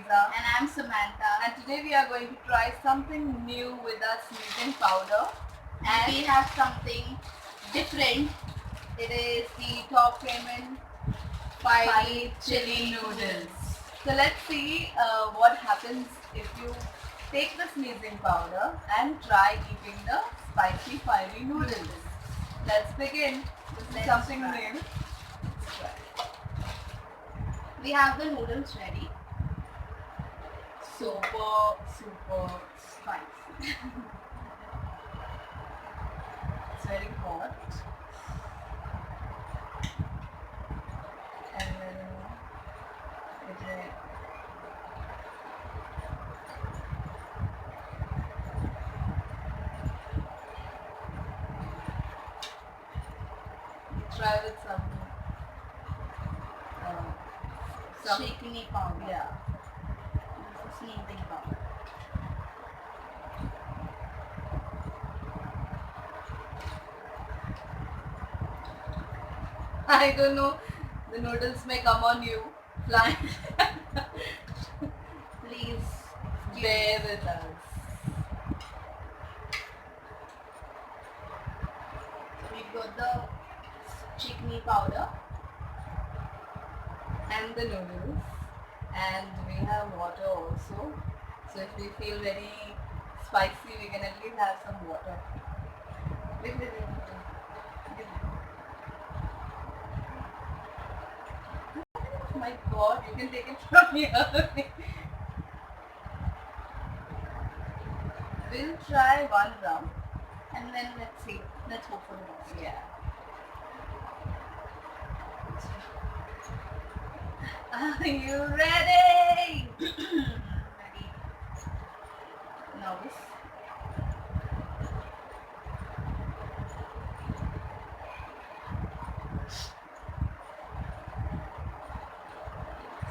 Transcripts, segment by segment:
And I'm Samantha. And today we are going to try something new with our sneezing powder. And we have something different. It is the top ramen spicy chili noodles. So let's see what happens if you take the sneezing powder and try eating the spicy fiery noodles. Let's begin. This is something try. new. We have the noodles ready. Super Spicy. It's very hot. And then it try with some Chikni powder. yeah. This is sneezing powder. I don't know. The noodles may come on you. Flying. Please Bear with us. So we've got the chikni powder. And the noodles. And we have water also. So if we feel very spicy, we can at least have some water. Wait. Oh my god, you can take it from here. We'll try one round. And then let's see. Let's hope for the best. Yeah. Are you ready? Ready. Nervous?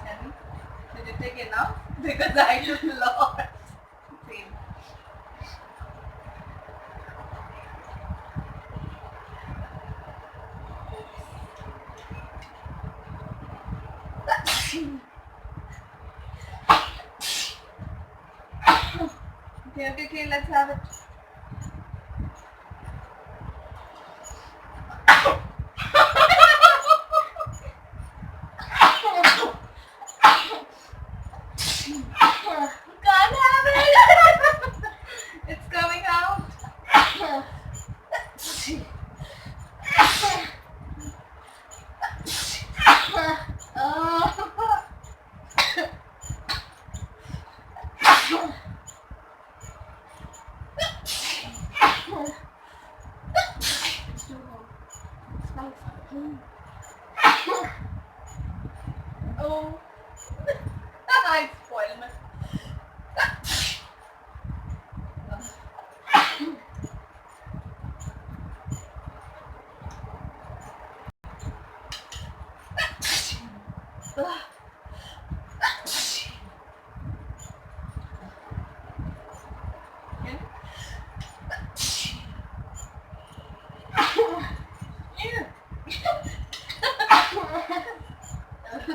Heavy? Did you take enough? Because I took a lot. Same. Okay, let's have it. Can't have it! It's coming out. It's too hot. Spicy. Oh, I spoiled my.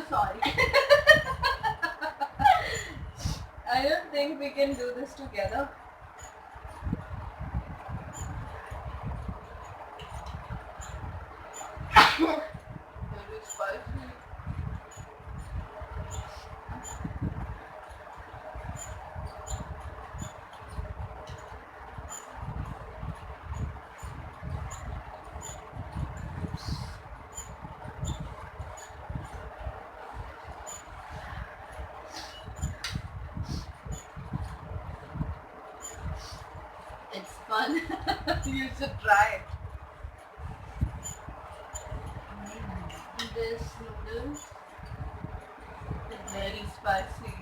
Sorry. I don't think we can do this together. Very spicy. It's fun. You should try it. This noodles is Very spicy.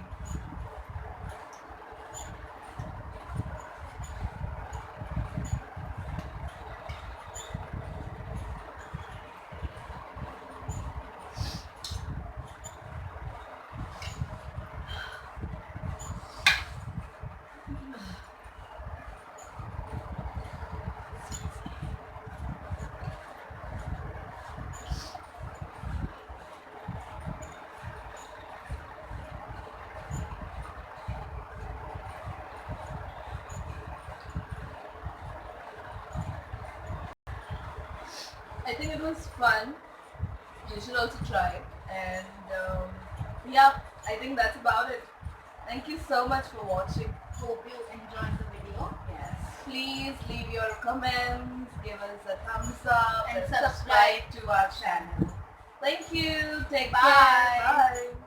I think it was fun. You should also try it. And yeah, I think that's about it. Thank you so much for watching. Hope you enjoyed the video. Yes. Please leave your comments, give us a thumbs up, And subscribe to our channel. Thank you. Take care. Bye. Bye.